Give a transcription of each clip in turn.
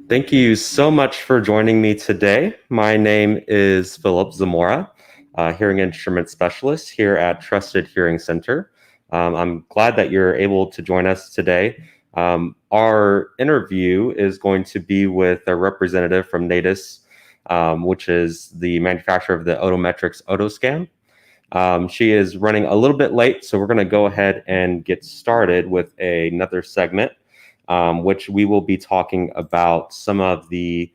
Thank you so much for joining me today. My name is Phillip Zamora, hearing instrument specialist here at Trusted Hearing Center. I'm glad that you're able to join us today. Our interview is going to be with a representative from Natus, which is the manufacturer of the Otometrics Otoscan. She is running a little bit late, so we're going to go ahead and get started with another segment, which we will be talking about some of the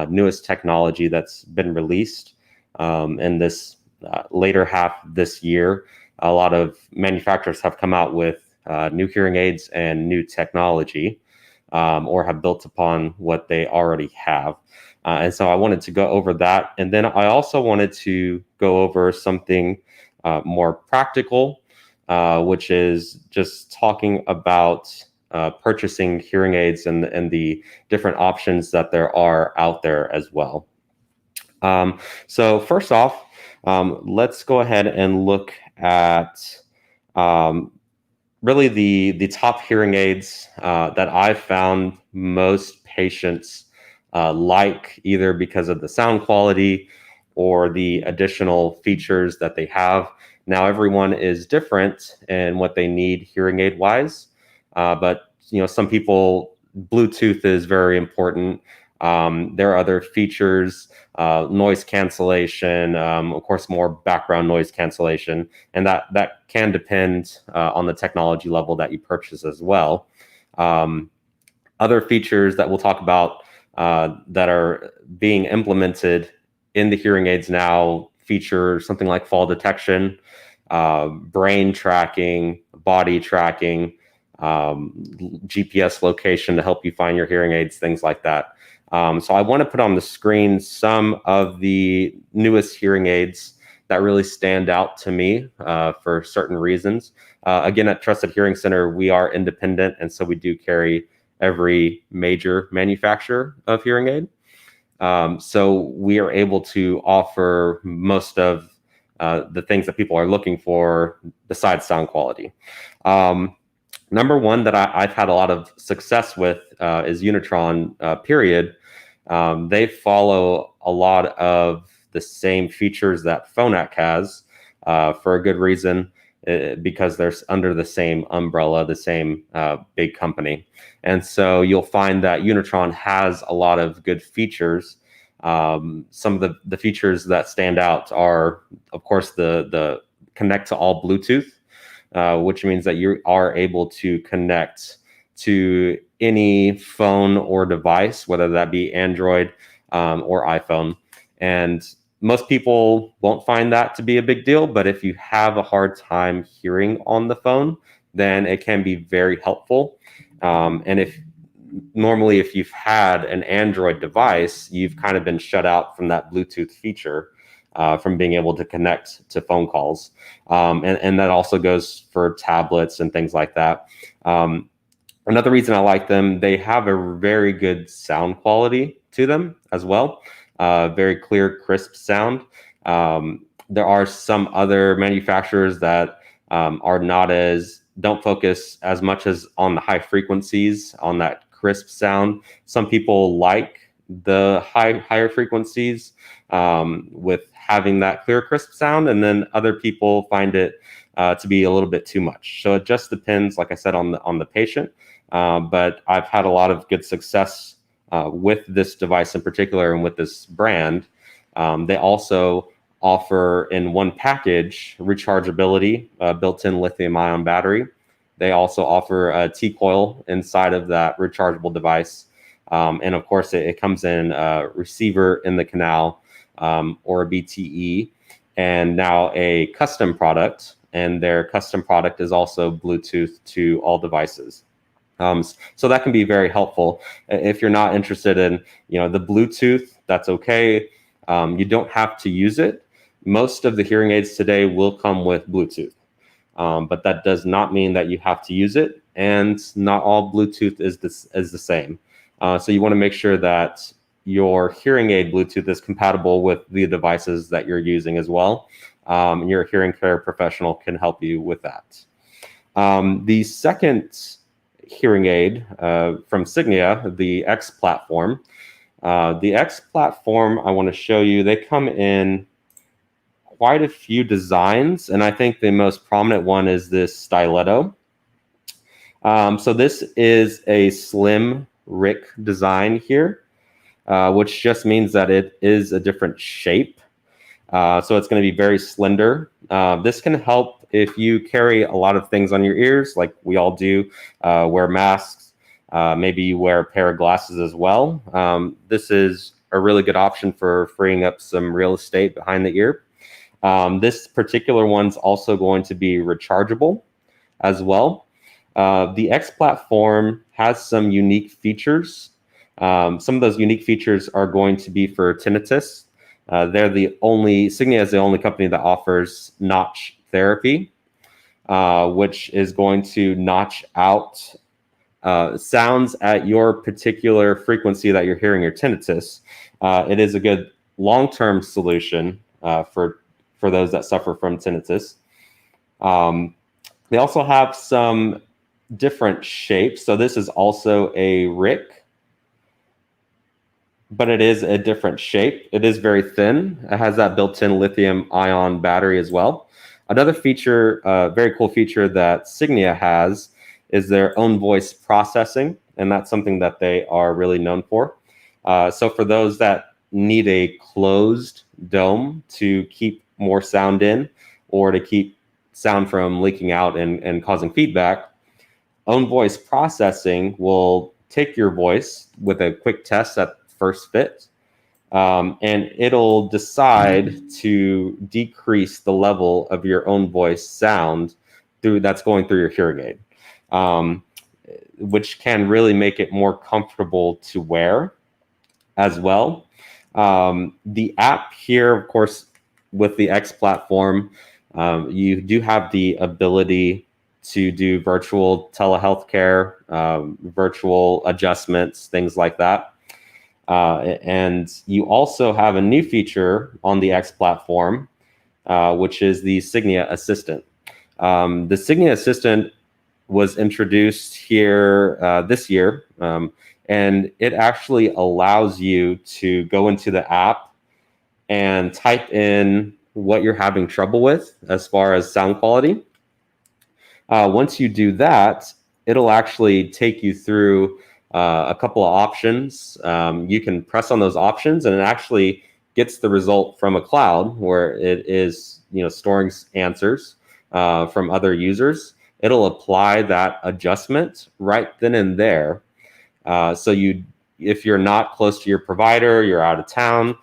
newest technology that's been released in this later half this year. A lot of manufacturers have come out with new hearing aids and new technology, or have built upon what they already have. And so I wanted to go over that. And then I also wanted to go over something more practical, which is just talking about purchasing hearing aids and the different options that there are out there as well. So first off, let's go ahead and look at really the top hearing aids that I've found most patients like, either because of the sound quality or the additional features that they have. Now, everyone is different in what they need hearing aid wise, but some people, Bluetooth is very important. There are other features, noise cancellation, of course, more background noise cancellation, and that can depend on the technology level that you purchase as well. Other features that we'll talk about that are being implemented in the hearing aids now feature something like fall detection, brain tracking, body tracking, GPS location to help you find your hearing aids, things like that. So I want to put on the screen some of the newest hearing aids that really stand out to me for certain reasons. Again, at Trusted Hearing Center, we are independent, and so we do carry every major manufacturer of hearing aid. So we are able to offer most of the things that people are looking for besides sound quality. Number one that I've had a lot of success with is Unitron, period. They follow a lot of the same features that Phonak has for a good reason, because they're under the same umbrella, the same big company. And so you'll find that Unitron has a lot of good features. Some of the features that stand out are, of course, the connect to all Bluetooth, which means that you are able to connect to any phone or device, whether that be Android or iPhone. And most people won't find that to be a big deal, but if you have a hard time hearing on the phone, then it can be very helpful. And if you've had an Android device, you've kind of been shut out from that Bluetooth feature, from being able to connect to phone calls. And that also goes for tablets and things like that. Another reason I like them, they have a very good sound quality to them as well. Very clear, crisp sound. There are some other manufacturers that don't focus as much as on the high frequencies, on that crisp sound. Some people like the higher frequencies with having that clear, crisp sound, and then other people find it to be a little bit too much. So it just depends, like I said, on the patient. But I've had a lot of good success with this device in particular and with this brand. They also offer in one package rechargeability, built-in lithium-ion battery. They also offer a T-coil inside of that rechargeable device. And of course, it comes in a receiver in the canal, or a BTE, and now a custom product. And their custom product is also Bluetooth to all devices. So that can be very helpful. If you're not interested in, the Bluetooth, that's okay. You don't have to use it. Most of the hearing aids today will come with Bluetooth, but that does not mean that you have to use it. And not all Bluetooth is the same. So you want to make sure that your hearing aid Bluetooth is compatible with the devices that you're using as well. And your hearing care professional can help you with that. The second hearing aid from Signia, the X platform. The X platform, I want to show you, they come in quite a few designs, and I think the most prominent one is this stiletto. So this is a slim Rick design here, which just means that it is a different shape. So it's going to be very slender. This can help if you carry a lot of things on your ears, like we all do, wear masks, maybe you wear a pair of glasses as well. This is a really good option for freeing up some real estate behind the ear. This particular one's also going to be rechargeable as well. The X platform has some unique features. Some of those unique features are going to be for tinnitus. Signia is the only company that offers notch therapy, which is going to notch out sounds at your particular frequency that you're hearing your tinnitus. It is a good long-term solution for those that suffer from tinnitus. They also have some different shapes. So this is also a Rick, but it is a different shape. It is very thin. It has that built-in lithium-ion battery as well. Another feature, very cool feature that Signia has is their own voice processing, and that's something that they are really known for. So for those that need a closed dome to keep more sound in or to keep sound from leaking out and causing feedback, own voice processing will take your voice with a quick test at first fit, and it'll decide to decrease the level of your own voice sound that's going through your hearing aid, which can really make it more comfortable to wear as well. The app here, of course, with the X platform, you do have the ability to do virtual telehealth care, virtual adjustments, things like that. And you also have a new feature on the X platform, which is the Signia Assistant. The Signia Assistant was introduced here this year, and it actually allows you to go into the app and type in what you're having trouble with as far as sound quality. Once you do that, it'll actually take you through a couple of options. You can press on those options, and it actually gets the result from a cloud where it is, storing answers from other users. It'll apply that adjustment right then and there. So if you're not close to your provider, you're out of town,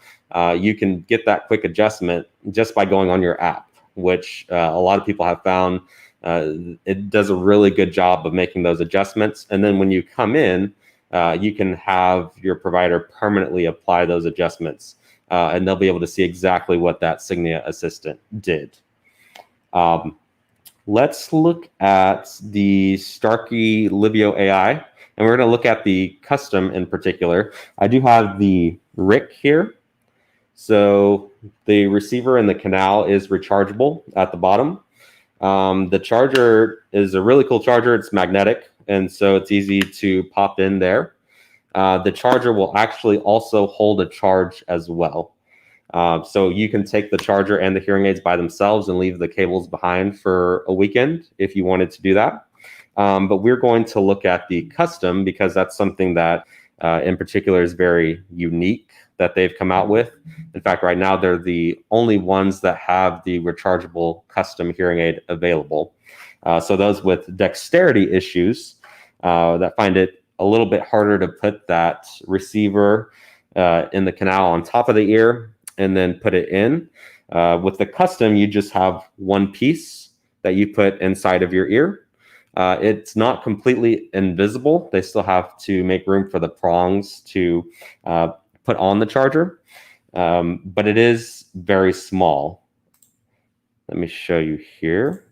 you can get that quick adjustment just by going on your app, which a lot of people have found it does a really good job of making those adjustments. And then when you come in, you can have your provider permanently apply those adjustments, and they'll be able to see exactly what that Signia Assistant did. Let's look at the Starkey Livio AI, and we're going to look at the custom in particular. I do have the Rick here. So the receiver and the canal is rechargeable at the bottom. The charger is a really cool charger. It's magnetic, and so it's easy to pop in there. The charger will actually also hold a charge as well. So you can take the charger and the hearing aids by themselves and leave the cables behind for a weekend if you wanted to do that. But we're going to look at the custom because that's something that in particular is very unique that they've come out with. In fact, right now they're the only ones that have the rechargeable custom hearing aid available. So those with dexterity issues that find it a little bit harder to put that receiver in the canal on top of the ear and then put it in. With the custom, you just have one piece that you put inside of your ear. It's not completely invisible. They still have to make room for the prongs to put on the charger, but it is very small. Let me show you here.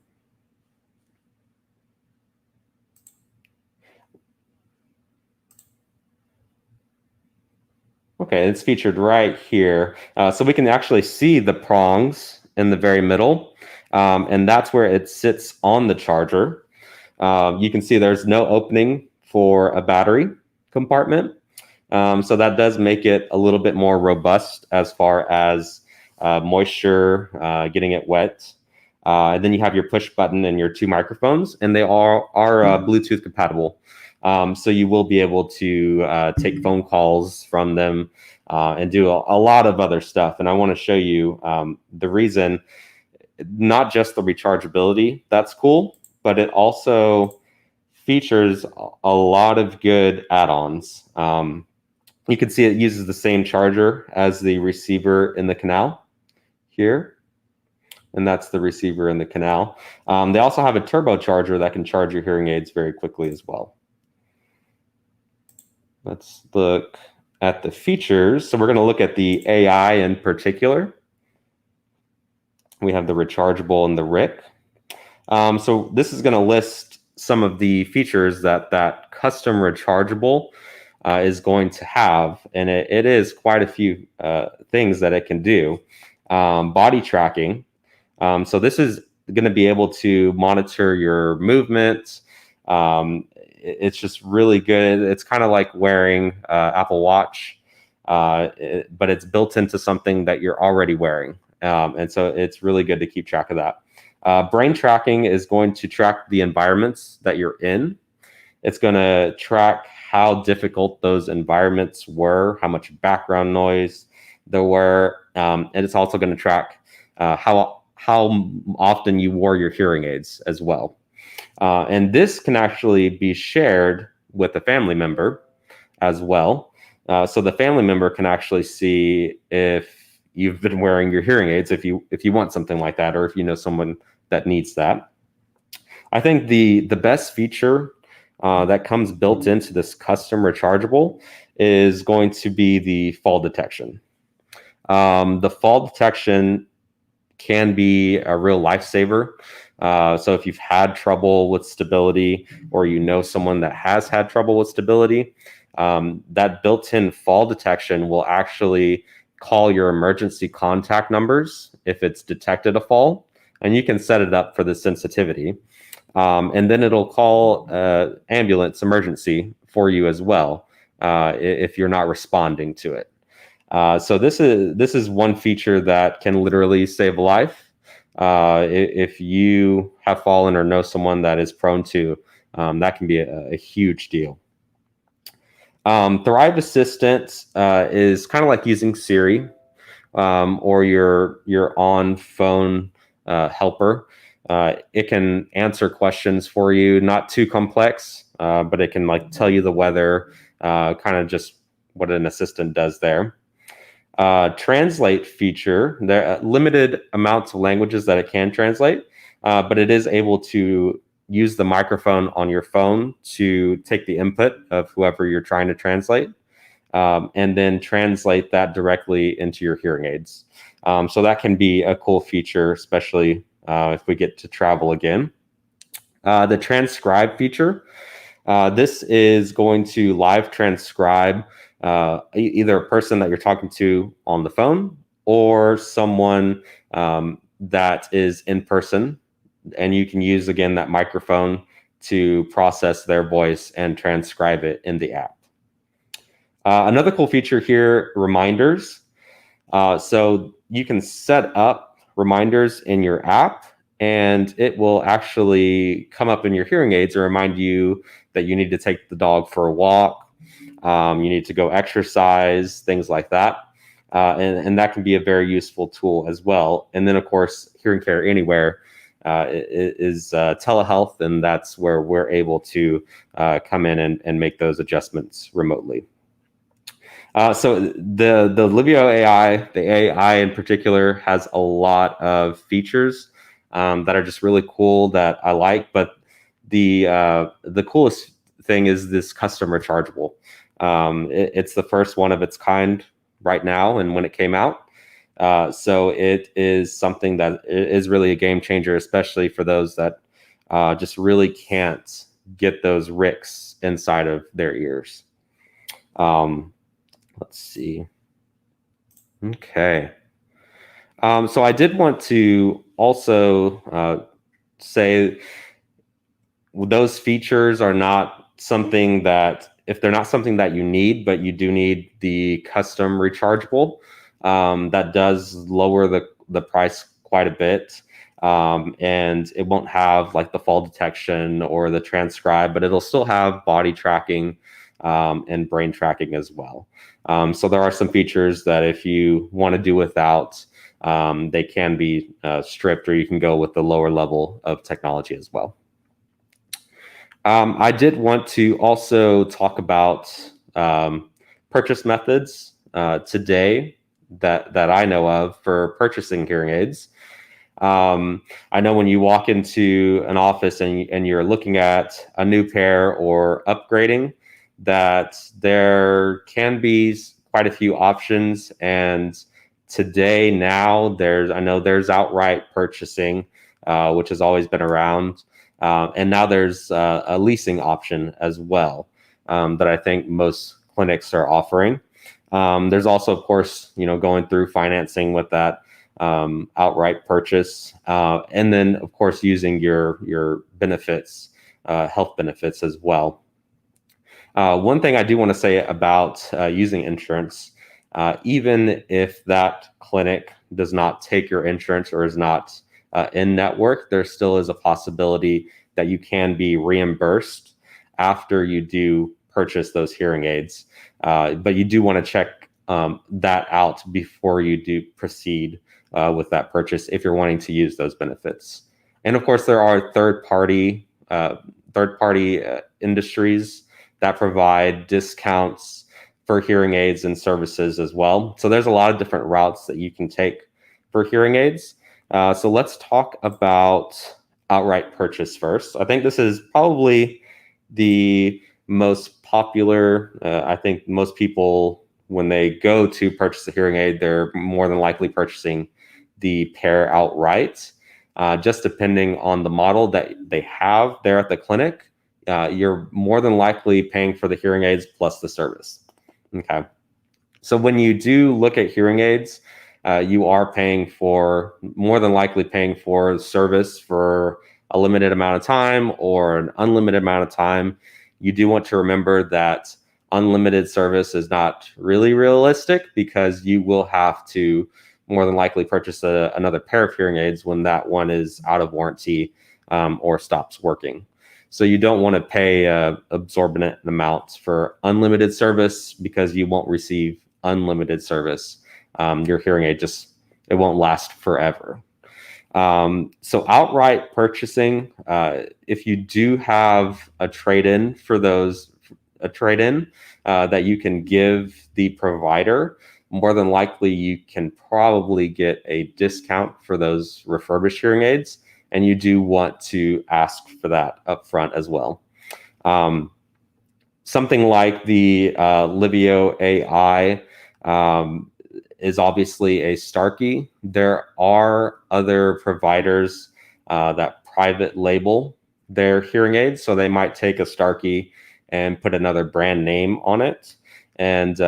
Okay, it's featured right here. So we can actually see the prongs in the very middle, and that's where it sits on the charger. You can see there's no opening for a battery compartment. So that does make it a little bit more robust as far as moisture, getting it wet. And then you have your push button and your 2 microphones, and they are Bluetooth compatible. So you will be able to take phone calls from them and do a lot of other stuff. And I want to show you the reason, not just the rechargeability that's cool, but it also features a lot of good add-ons. You can see it uses the same charger as the receiver in the canal here, and that's the receiver in the canal. They also have a turbocharger that can charge your hearing aids very quickly as well. Let's look at the features. So we're going to look at the AI in particular. We have the rechargeable and the RIC. So this is going to list some of the features that custom rechargeable is going to have, and it is quite a few things that it can do. Body tracking. So this is going to be able to monitor your movement. It's just really good. It's kind of like wearing Apple Watch, but it's built into something that you're already wearing. And so it's really good to keep track of that. Brain tracking is going to track the environments that you're in. It's going to track how difficult those environments were, how much background noise there were, and it's also going to track how often you wore your hearing aids as well. And this can actually be shared with a family member as well. So the family member can actually see if you've been wearing your hearing aids, if you want something like that, or if you know someone that needs that. I think the best feature that comes built into this custom rechargeable is going to be the fall detection. The fall detection can be a real lifesaver. So if you've had trouble with stability, or you know someone that has had trouble with stability, that built-in fall detection will actually call your emergency contact numbers if it's detected a fall, and you can set it up for the sensitivity. And then it'll call ambulance emergency for you as well if you're not responding to it. So this is one feature that can literally save a life. If you have fallen or know someone that is prone to, that can be a huge deal. Thrive Assistant is kind of like using Siri or your on phone helper. It can answer questions for you, not too complex, but it can like tell you the weather, kind of just what an assistant does there. Translate feature, there are limited amounts of languages that it can translate, but it is able to use the microphone on your phone to take the input of whoever you're trying to translate, and then translate that directly into your hearing aids. So that can be a cool feature, especially if we get to travel again. The transcribe feature, this is going to live transcribe either a person that you're talking to on the phone or someone that is in person, and you can use again that microphone to process their voice and transcribe it in the app. Another cool feature here, reminders. So you can set up reminders in your app, and it will actually come up in your hearing aids and remind you that you need to take the dog for a walk, you need to go exercise, things like that. And that can be a very useful tool as well. And then, of course, Hearing Care Anywhere is telehealth, and that's where we're able to come in and make those adjustments remotely. So the Livio AI, the AI in particular, has a lot of features that are just really cool that I like. But the coolest thing is this custom rechargeable. It's the first one of its kind right now, and when it came out. So it is something that is really a game changer, especially for those that just really can't get those RICs inside of their ears. Let's see. Okay. So I did want to also say those features are not something that, if they're not something that you need, but you do need the custom rechargeable, that does lower the price quite a bit. And it won't have like the fall detection or the transcribe, but it'll still have body tracking and brain tracking as well. So there are some features that if you want to do without, they can be stripped, or you can go with the lower level of technology as well. I did want to also talk about purchase methods today that I know of for purchasing hearing aids. I know when you walk into an office and you're looking at a new pair or upgrading, that there can be quite a few options. And today, now, I know there's outright purchasing, which has always been around. And now there's a leasing option as well, that I think most clinics are offering. There's also, of course, going through financing with that outright purchase, and then, of course, using your benefits, health benefits as well. One thing I do want to say about using insurance, even if that clinic does not take your insurance or is not in network, there still is a possibility that you can be reimbursed after you do purchase those hearing aids. But you do want to check that out before you do proceed with that purchase if you're wanting to use those benefits. And of course, there are third-party industries that provide discounts for hearing aids and services as well. So there's a lot of different routes that you can take for hearing aids. So let's talk about outright purchase first. I think this is probably the most popular. I think most people, when they go to purchase a hearing aid, they're more than likely purchasing the pair outright. Just depending on the model that they have there at the clinic, you're more than likely paying for the hearing aids plus the service. Okay. So when you do look at hearing aids, you are more than likely paying for service for a limited amount of time or an unlimited amount of time. You do want to remember that unlimited service is not really realistic, because you will have to more than likely purchase another pair of hearing aids when that one is out of warranty or stops working. So you don't want to pay exorbitant amounts for unlimited service, because you won't receive unlimited service. Your hearing aid it won't last forever. So outright purchasing, if you do have a trade-in that you can give the provider, more than likely you can probably get a discount for those refurbished hearing aids. And you do want to ask for that up front as well. Something like the Livio AI is obviously a Starkey. There are other providers that private label their hearing aids. So they might take a Starkey and put another brand name on it. And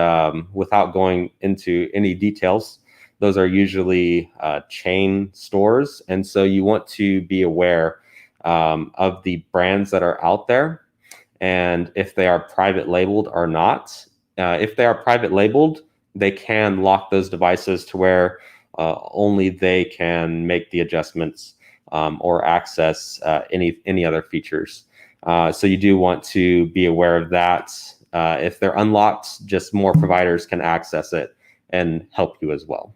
without going into any details, those are usually chain stores. And so you want to be aware of the brands that are out there, and if they are private labeled or not. If they are private labeled, they can lock those devices to where only they can make the adjustments or access any other features. So you do want to be aware of that. If they're unlocked, just more providers can access it and help you as well.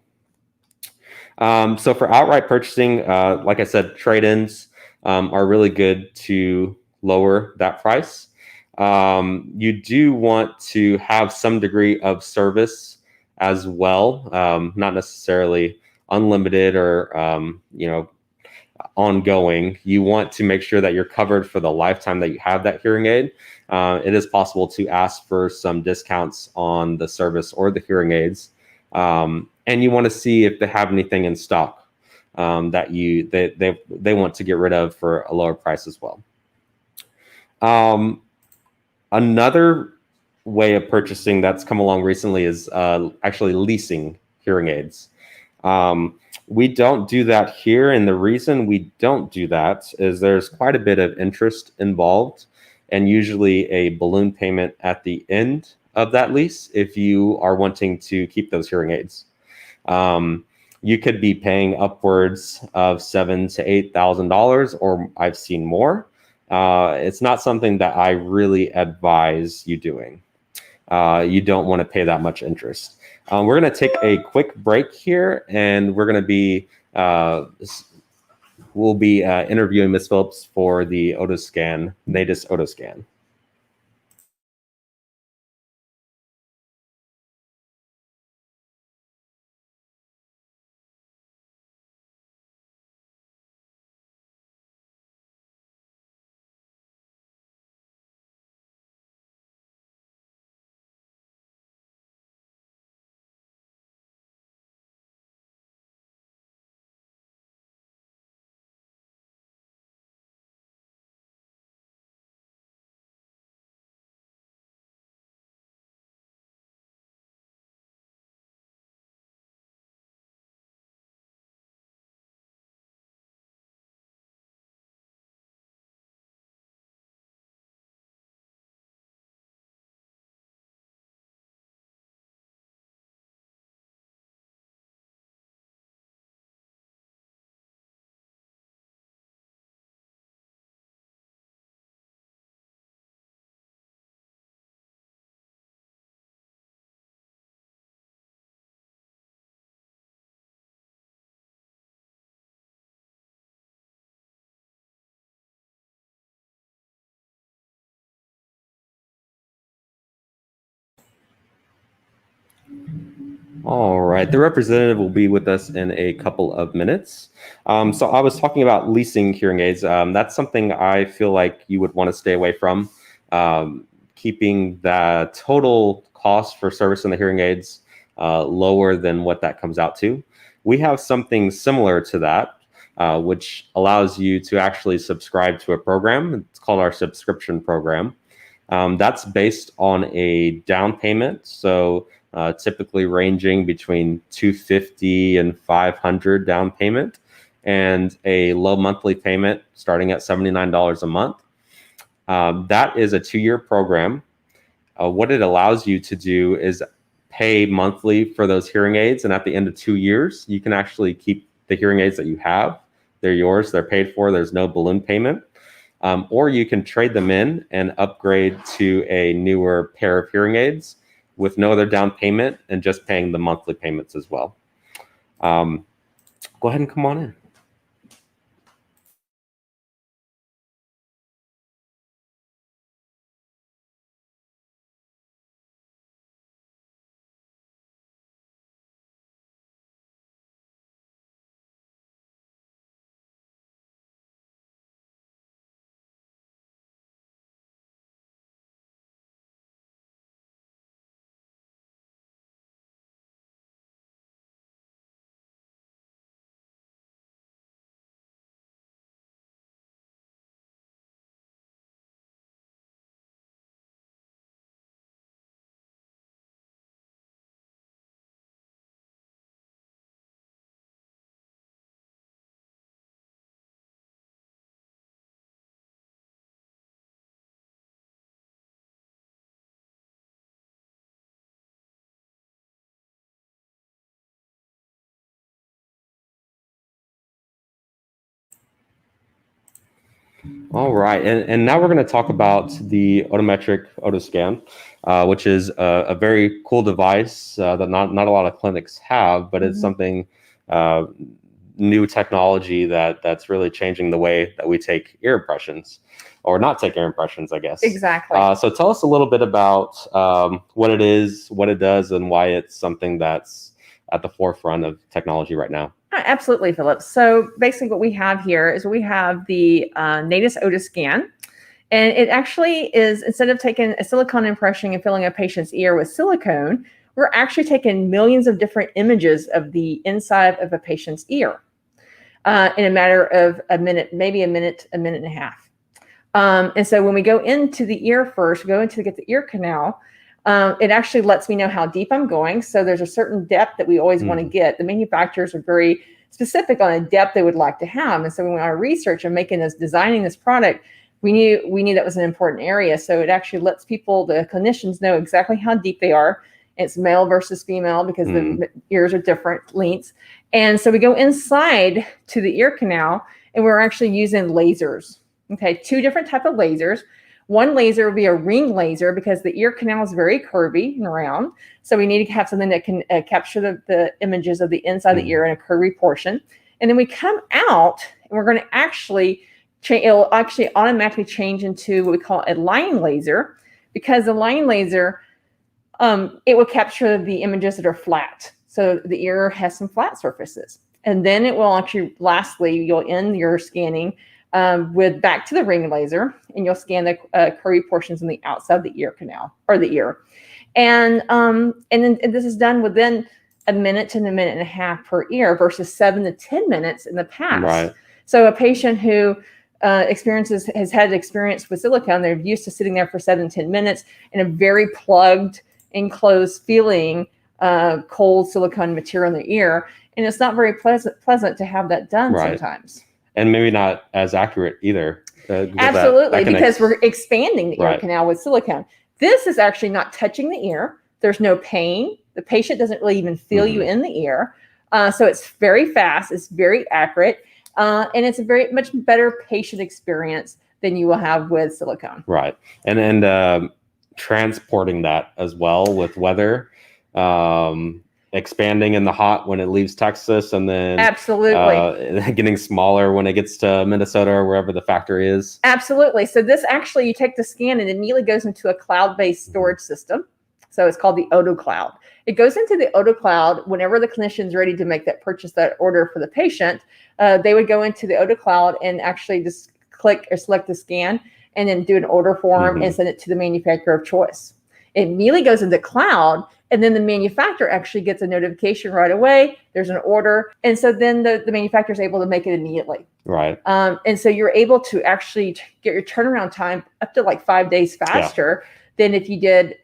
So for outright purchasing, like I said, trade-ins are really good to lower that price. You do want to have some degree of service as well, not necessarily unlimited or ongoing. You want to make sure that you're covered for the lifetime that you have that hearing aid. It is possible to ask for some discounts on the service or the hearing aids. And you want to see if they have anything in stock that they want to get rid of for a lower price as well. Another way of purchasing that's come along recently is actually leasing hearing aids. We don't do that here, and the reason we don't do that is there's quite a bit of interest involved, and usually a balloon payment at the end of that lease if you are wanting to keep those hearing aids. You could be paying upwards of $7,000 to $8,000, or I've seen more. It's not something that I really advise you doing. You don't want to pay that much interest. We're going to take a quick break here, and we're going to be we'll be interviewing Ms. Phillips for the Otoscan, Natus Otoscan. All right, the representative will be with us in a couple of minutes. So I was talking about leasing hearing aids. That's something I feel like you would want to stay away from. Keeping the total cost for servicing the hearing aids lower than what that comes out to. We have something similar to that, which allows you to actually subscribe to a program. It's called our subscription program. That's based on a down payment. So typically ranging between $250 and $500 down payment, and a low monthly payment starting at $79 a month. That is a 2-year program. What it allows you to do is pay monthly for those hearing aids, and at the end of 2 years, you can actually keep the hearing aids that you have. They're yours, they're paid for, there's no balloon payment. Or you can trade them in and upgrade to a newer pair of hearing aids with no other down payment and just paying the monthly payments as well. Go ahead and come on in. All right, and now we're going to talk about the otometric otoscan, which is a very cool device that not a lot of clinics have, but it's something new technology that's really changing the way that we take ear impressions, or not take ear impressions, I guess. Exactly. So tell us a little bit about what it is, what it does, and why it's something that's at the forefront of technology right now. Absolutely, Phillip. So basically what we have here is we have the Natus Otoscan. And it actually is, instead of taking a silicone impression and filling a patient's ear with silicone, we're actually taking millions of different images of the inside of a patient's ear in a matter of a minute, maybe a minute and a half. And so when we go into the ear first, get the ear canal, it actually lets me know how deep I'm going. So there's a certain depth that we always want to get. The manufacturers are very specific on a depth they would like to have. And so when our research and designing this product, we knew that was an important area. So it actually lets people, the clinicians, know exactly how deep they are. It's male versus female because the ears are different lengths. And so we go inside to the ear canal, and we're actually using lasers. Okay, 2 different type of lasers. One laser will be a ring laser because the ear canal is very curvy and round. So we need to have something that can capture the images of the inside of the ear in a curvy portion. And then we come out, and we're going to actually it'll actually automatically change into what we call a line laser, because the line laser, it will capture the images that are flat. So the ear has some flat surfaces. And then it will actually, lastly, you'll end your scanning with back to the ring laser, and you'll scan the curvy portions on the outside of the ear canal or the ear. And then this is done within a minute to a minute and a half per ear versus 7 to 10 minutes in the past. Right. So a patient who has had experience with silicone, they're used to sitting there for 7 to 10 minutes in a very plugged, enclosed feeling cold silicone material in the ear. And it's not very pleasant to have that done sometimes. And maybe not as accurate either. Absolutely, because we're expanding the ear canal with silicone. This is actually not touching the ear. There's no pain. The patient doesn't really even feel you in the ear. So it's very fast. It's very accurate. And it's a very much better patient experience than you will have with silicone. Right. And transporting that as well with weather, expanding in the hot when it leaves Texas, and then absolutely getting smaller when it gets to Minnesota or wherever the factory is. Absolutely. So this actually, you take the scan and it immediately goes into a cloud-based storage system. So it's called the Oto Cloud. It goes into the Oto Cloud whenever the clinician's ready to make that purchase, that order for the patient. They would go into the Oto Cloud and actually just click or select the scan and then do an order form and send it to the manufacturer of choice. It immediately goes into cloud, and then the manufacturer actually gets a notification right away. There's an order. And so then the manufacturer is able to make it immediately. Right. And so you're able to actually get your turnaround time up to like 5 days faster than if you did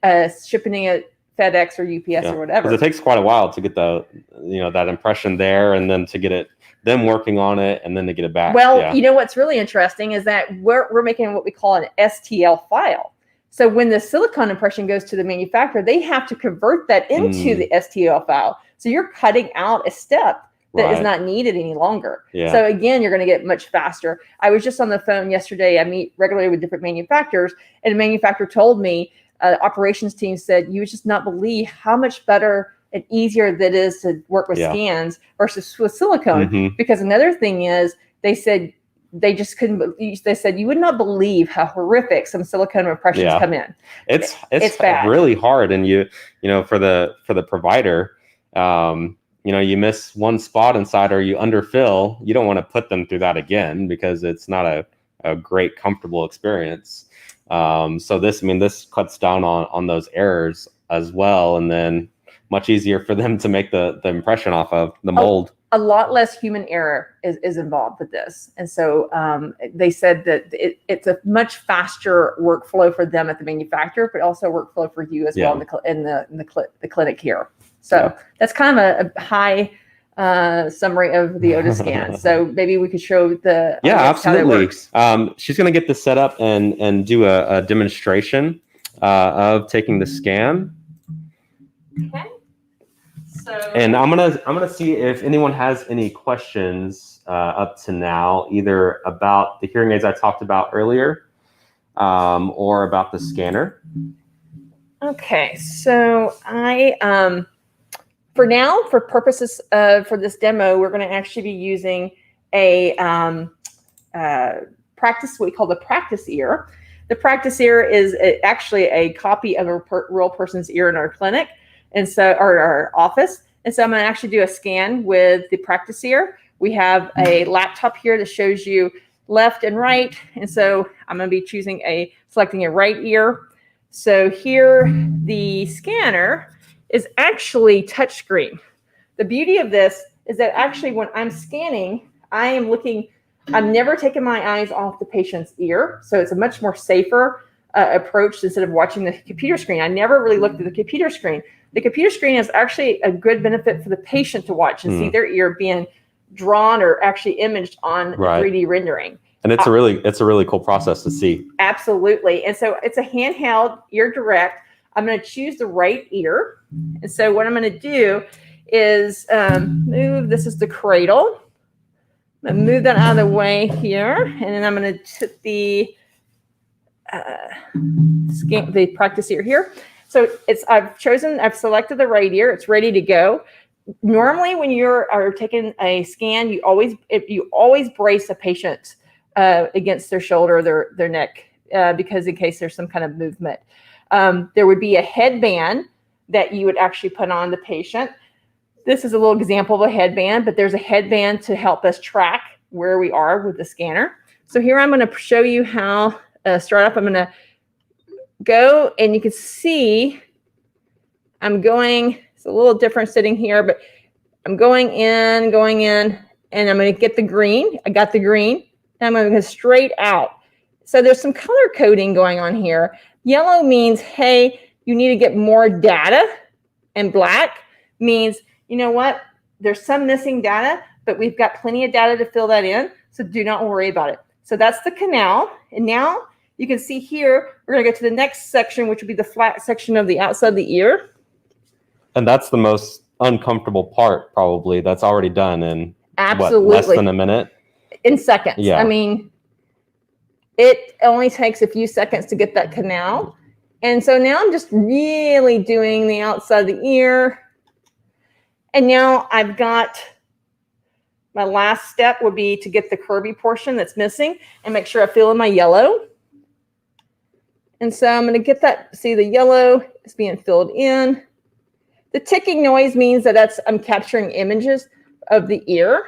shipping it FedEx or UPS or whatever. Because it takes quite a while to get that impression there, and then to get them working on it, and then to get it back. Well, you know what's really interesting is that we're making what we call an STL file. So when the silicone impression goes to the manufacturer, they have to convert that into the STL file. So you're cutting out a step that is not needed any longer. Yeah. So again, you're going to get much faster. I was just on the phone yesterday. I meet regularly with different manufacturers, and a manufacturer told me, operations team said, you would just not believe how much better and easier that is to work with scans versus with silicone. Because another thing is, they said, they just couldn't. They said you would not believe how horrific some silicone impressions come in. It's bad. Really hard, and for the provider, you miss one spot inside or you underfill, you don't want to put them through that again because it's not a great comfortable experience. So this cuts down on those errors as well, and then much easier for them to make the impression off of the mold. A lot less human error is involved with this. And so they said that it's a much faster workflow for them at the manufacturer, but also workflow for you as well in the clinic here. So that's kind of a high summary of the Otoscan. So maybe we could show the absolutely. How that works. She's going to get this set up and do a demonstration of taking the scan. Okay. So, and I'm gonna see if anyone has any questions up to now, either about the hearing aids I talked about earlier, or about the scanner. Okay, so I for now, for purposes for this demo, we're going to actually be using a what we call the practice ear. The practice ear is actually a copy of a real person's ear in our clinic. And so, our office. And so I'm going to actually do a scan with the practice ear. We have a laptop here that shows you left and right. And so I'm going to be selecting a right ear. So here, the scanner is actually touchscreen. The beauty of this is that actually when I'm scanning, I'm never taking my eyes off the patient's ear. So it's a much more safer approach instead of watching the computer screen. I never really looked at the computer screen. The computer screen is actually a good benefit for the patient to watch and see their ear being drawn or actually imaged on Right. 3D rendering. And it's a really cool process to see. Absolutely. And so it's a handheld, ear direct. I'm going to choose the right ear. And so what I'm going to do is move, this is the cradle. I'm going to move that out of the way here. And then I'm going to put the practice ear here. So I've selected the right ear. It's ready to go. Normally when you're taking a scan, you always brace a patient against their shoulder, their neck, because in case there's some kind of movement. There would be a headband that you would actually put on the patient. This is a little example of a headband, but there's a headband to help us track where we are with the scanner. So here I'm going to show you how start up. I'm going to go, and you can see I'm going, it's a little different sitting here, but I'm going in, and I'm going to get the green. I got the green. I'm going to go straight out. So there's some color coding going on here. Yellow means, hey, you need to get more data. And black means, you know what? There's some missing data, but we've got plenty of data to fill that in. So do not worry about it. So that's the canal. And now you can see here, we're going to go to the next section, which would be the flat section of the outside of the ear. And that's the most uncomfortable part, probably. That's already done in Absolutely. Less than a minute? In seconds. Yeah. I mean, it only takes a few seconds to get that canal. And so now I'm just really doing the outside of the ear. And now I've got my last step would be to get the curvy portion that's missing and make sure I fill in my yellow. And so I'm going to get that, see the yellow is being filled in. The ticking noise means that I'm capturing images of the ear.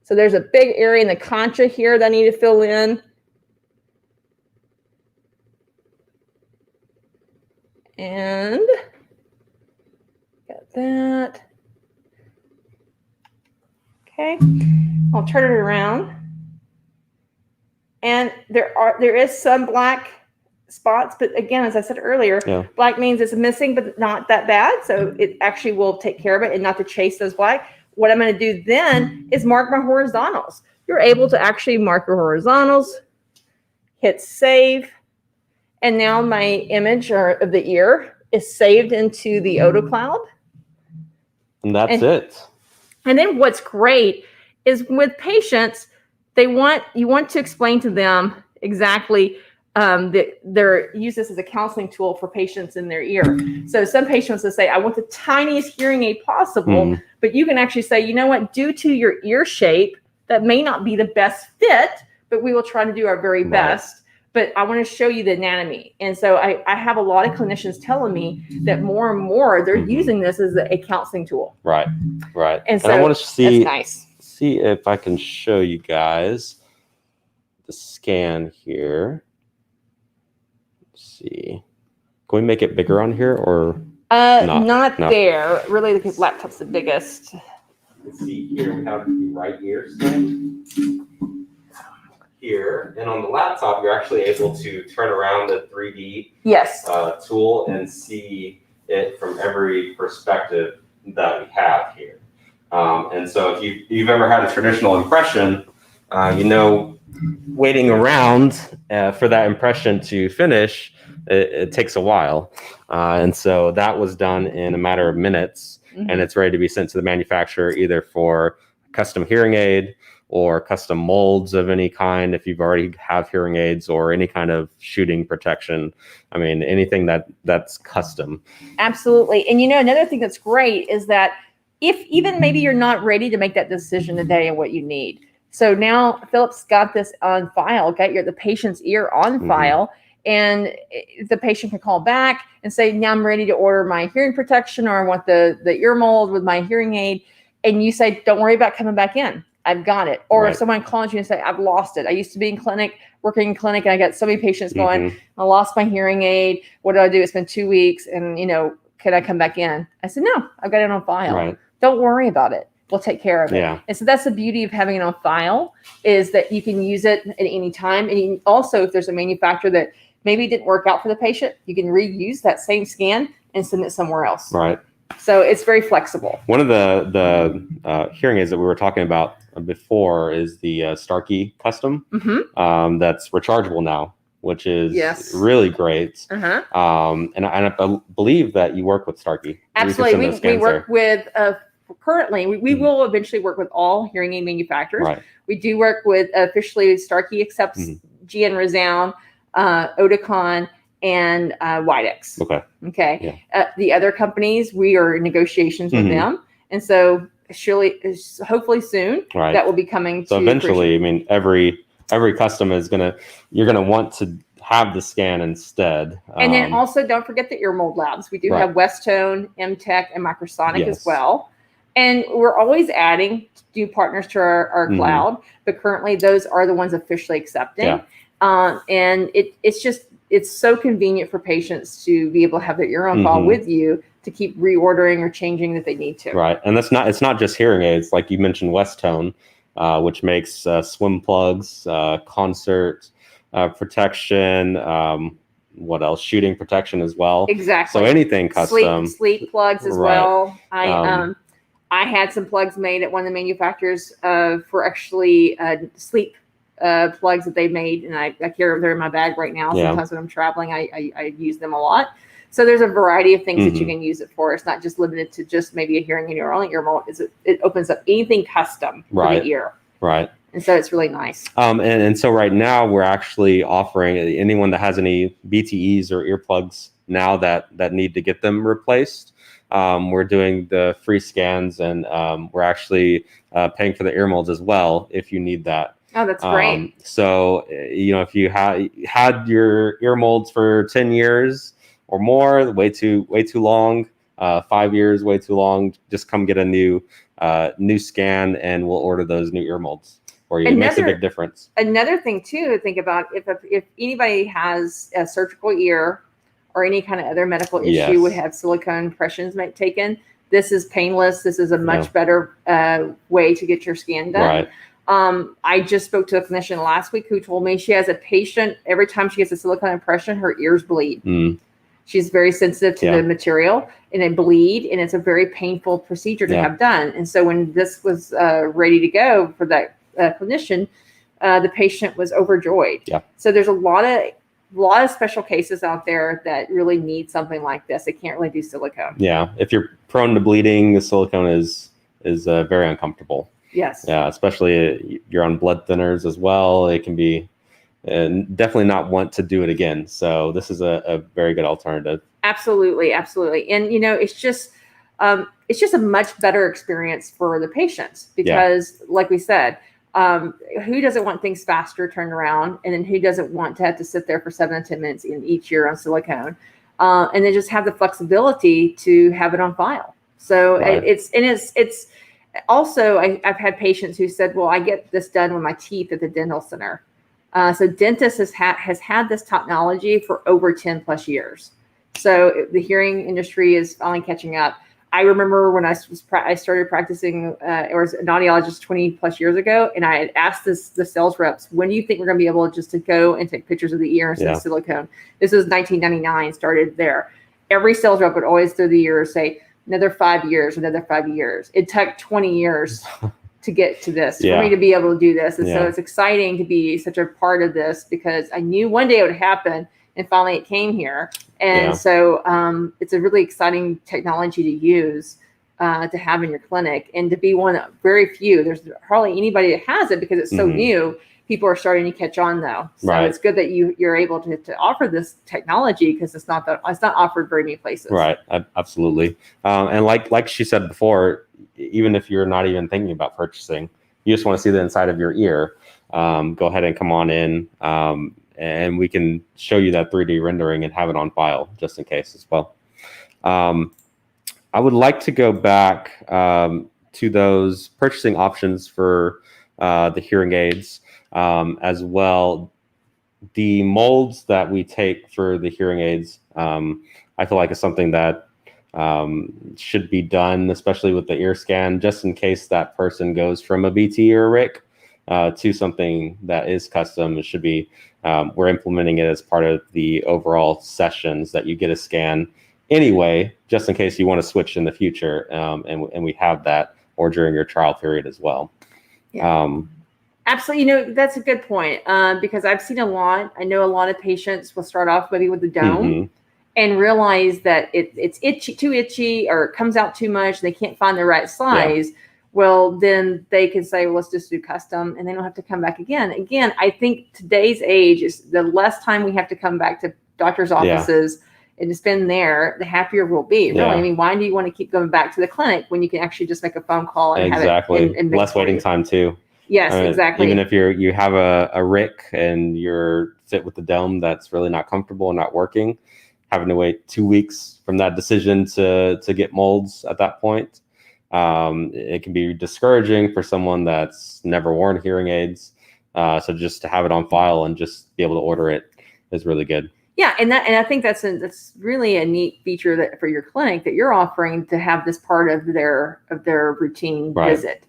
So there's a big area in the concha here that I need to fill in. And got that. Okay, I'll turn it around. And there is some black spots, but again, as I said earlier, black means it's missing, but not that bad. So it actually will take care of it and not to chase those black. What I'm going to do then is mark my horizontals. You're able to actually mark your horizontals, hit save, and now my image of the ear is saved into the AutoCloud. And that's it. And then what's great is with patients, you want to explain to them exactly that use this as a counseling tool for patients in their ear. So some patients will say, I want the tiniest hearing aid possible, but you can actually say, you know what, due to your ear shape, that may not be the best fit, but we will try to do our very best. But I want to show you the anatomy. And so I have a lot of clinicians telling me that more and more they're using this as a counseling tool. Right. And so I want to see if I can show you guys the scan here. See, can we make it bigger on here or not there? Really, the laptop's the biggest. Let's see, here we have the right ear scan here, and on the laptop you're actually able to turn around the 3D tool and see it from every perspective that we have here. And so if you've ever had a traditional impression, waiting around for that impression to finish, it takes a while. And so that was done in a matter of minutes, and it's ready to be sent to the manufacturer either for custom hearing aid or custom molds of any kind if you've already have hearing aids, or any kind of shooting protection. I mean, anything that's custom. Absolutely. And another thing that's great is that if even maybe you're not ready to make that decision today on what you need. So now Phillip's got this on file, got the patient's ear on file, and the patient can call back and say, now I'm ready to order my hearing protection, or I want the ear mold with my hearing aid. And you say, don't worry about coming back in. I've got it. Or if someone calls you and say, I've lost it. I used to be working in clinic, and I got so many patients going, I lost my hearing aid. What do I do? It's been 2 weeks, and can I come back in? I said, no, I've got it on file. Don't worry about it. We'll take care of it. And so that's the beauty of having it on file, is that you can use it at any time. And also, if there's a manufacturer that maybe didn't work out for the patient, you can reuse that same scan and send it somewhere else. So it's very flexible. One of the hearing aids that we were talking about before is the Starkey Custom. That's rechargeable now, which is really great. And I believe that you work with Starkey. Absolutely. We work with, currently, we will eventually work with all hearing aid manufacturers. Right. We do work with, officially, Starkey accepts GN Resound, Oticon, and Widex. Okay. Yeah. The other companies, we are in negotiations with them. And so surely, hopefully soon, that will be coming to eventually, fruition. I mean, every custom is you're going to want to have the scan instead. And then also don't forget the ear mold labs. We do have Westone, MTech, and Microsonic as well. And we're always adding new partners to our cloud, but currently those are the ones officially accepting. And it's so convenient for patients to be able to have their ear on file with you to keep reordering or changing that they need to. Right. And it's not just hearing aids. Like you mentioned, Westone, which makes swim plugs, concert protection, what else? Shooting protection as well. Exactly. So anything custom. Sleep plugs as well. I had some plugs made at one of the manufacturers for actually sleep plugs that they made, and I carry them in my bag right now. Sometimes when I'm traveling, I use them a lot. So there's a variety of things that you can use it for. It's not just limited to just maybe a hearing aid or only ear mold. It opens up anything custom for the ear. Right. And so it's really nice. And so right now we're actually offering anyone that has any BTEs or earplugs now that need to get them replaced. We're doing the free scans, and we're actually paying for the ear molds as well if you need that. Oh, that's great. So, if you had your ear molds for 10 years or more, way too long, 5 years, way too long, just come get a new scan and we'll order those new ear molds for you. It makes a big difference. Another thing too to think about, if anybody has a surgical ear or any kind of other medical issue would have silicone impressions taken, this is painless. This is a much better way to get your scan done. Right. I just spoke to a clinician last week who told me she has a patient, every time she gets a silicone impression, her ears bleed. She's very sensitive to the material, and they bleed, and it's a very painful procedure to have done. And so when this was ready to go for that clinician, the patient was overjoyed. So there's a lot of special cases out there that really need something like this. They can't really do silicone. Yeah, if you're prone to bleeding, the silicone is very uncomfortable. Yes. Yeah, especially you're on blood thinners as well. It can be definitely not want to do it again. So this is a very good alternative. Absolutely. And it's just a much better experience for the patients because, like we said, who doesn't want things faster turned around, and then who doesn't want to have to sit there for 7 to 10 minutes in each year on silicone, and then just have the flexibility to have it on file. So it's also, I've had patients who said, well, I get this done with my teeth at the dental center. So dentists has had this technology for over 10 plus years. So the hearing industry is finally catching up. I remember when I started practicing as an audiologist 20 plus years ago, and I had asked the sales reps, when do you think we're going to be able just to go and take pictures of the ear instead of silicone? This was 1999, started there. Every sales rep would always through the years say, another 5 years, another 5 years. It took 20 years to get to this, for me to be able to do this. And so it's exciting to be such a part of this because I knew one day it would happen, and finally it came here. And so it's a really exciting technology to use to have in your clinic, and to be one of very few. There's hardly anybody that has it because it's so new. People are starting to catch on though. So it's good that you're able to offer this technology because it's not offered very many places. Right. Absolutely. And like she said before, even if you're not even thinking about purchasing, you just want to see the inside of your ear, go ahead and come on in, and we can show you that 3D rendering and have it on file just in case as well. I would like to go back to those purchasing options for the hearing aids as well. The molds that we take for the hearing aids, I feel like is something that should be done, especially with the ear scan, just in case that person goes from a BT or a RIC to something that is custom. It should be, we're implementing it as part of the overall sessions that you get a scan anyway, just in case you want to switch in the future, and we have that, or during your trial period as well. Yeah. Absolutely. That's a good point, because I've seen a lot. I know a lot of patients will start off maybe with the dome and realize that it's too itchy, or it comes out too much. They can't find the right size. Well, then they can say, well, let's just do custom, and they don't have to come back again. Again, I think today's age is the less time we have to come back to doctors' offices and to spend there, the happier we'll be. Really, I mean, why do you want to keep going back to the clinic when you can actually just make a phone call and have it? And less waiting time too. Yes, exactly. Even if you have a RIC and you're sit with the dome that's really not comfortable and not working, having to wait 2 weeks from that decision to get molds at that point, it can be discouraging for someone that's never worn hearing aids. So just to have it on file and just be able to order it is really good. Yeah, and I think that's really a neat feature that for your clinic that you're offering, to have this part of their routine visit.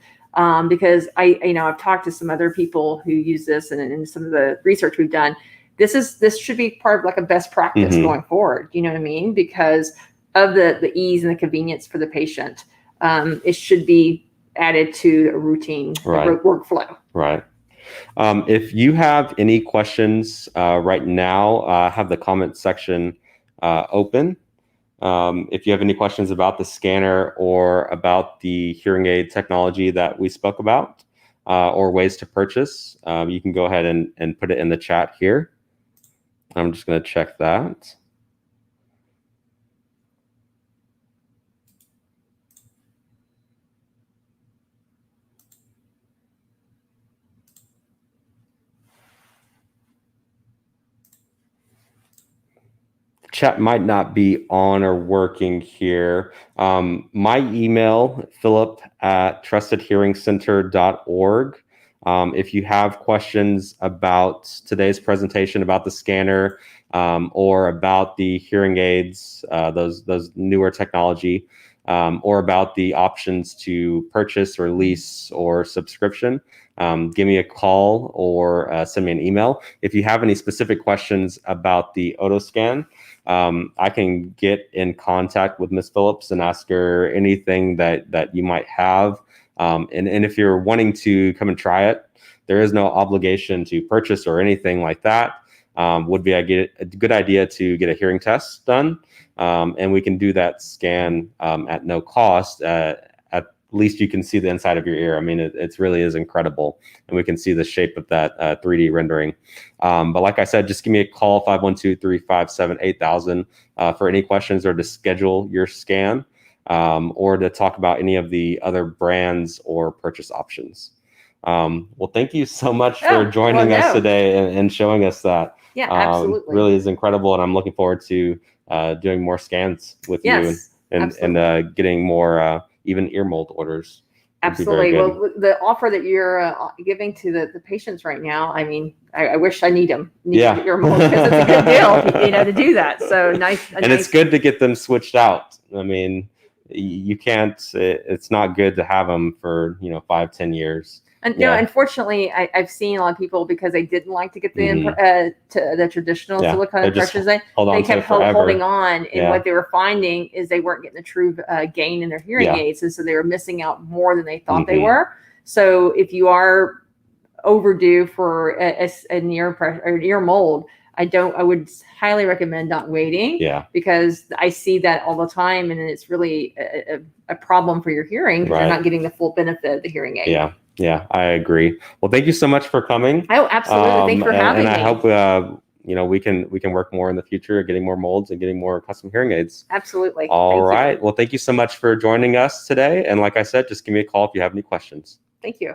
Because I've talked to some other people who use this, and in some of the research we've done, this should be part of like a best practice going forward. You know what I mean? Because of the ease and the convenience for the patient, it should be added to a routine workflow. Right. If you have any questions right now, have the comment section open. If you have any questions about the scanner or about the hearing aid technology that we spoke about, or ways to purchase, you can go ahead and put it in the chat here. I'm just going to check that. Chat might not be on or working here. My email, phillip@trustedhearingcenter.org. If you have questions about today's presentation, about the scanner, or about the hearing aids, those newer technology, or about the options to purchase or lease or subscription, give me a call or send me an email. If you have any specific questions about the Otoscan, I can get in contact with Ms. Phillips and ask her anything that you might have. And if you're wanting to come and try it, there is no obligation to purchase or anything like that. Would be a good idea to get a hearing test done, and we can do that scan at no cost. At least you can see the inside of your ear. I mean, it really is incredible, and we can see the shape of that 3D rendering. But like I said, just give me a call, 512-357-8000, for any questions or to schedule your scan, or to talk about any of the other brands or purchase options. Well, thank you so much for joining us today and showing us that. Yeah, absolutely. Really is incredible, and I'm looking forward to doing more scans with you and getting more even ear mold orders. Absolutely. Well, the offer that you're giving to the patients right now, I mean, I wish I need them. Ear mold, because it's a good deal, to do that. So nice. And it's good to get them switched out. I mean, you can't. It's not good to have them for 5-10 years. And unfortunately, I've seen a lot of people, because they didn't like to get the traditional silicone impressions. They kept holding on, and what they were finding is they weren't getting the true gain in their hearing aids, and so they were missing out more than they thought they were. So if you are overdue for an ear mold, I would highly recommend not waiting. Because I see that all the time, and it's really a problem for your hearing, because you're not getting the full benefit of the hearing aid. Yeah, I agree. Well, thank you so much for coming. Oh, absolutely. Thanks for having me. And I hope we can work more in the future, getting more molds and getting more custom hearing aids. Absolutely. All right. Well, thank you so much for joining us today. And like I said, just give me a call if you have any questions. Thank you.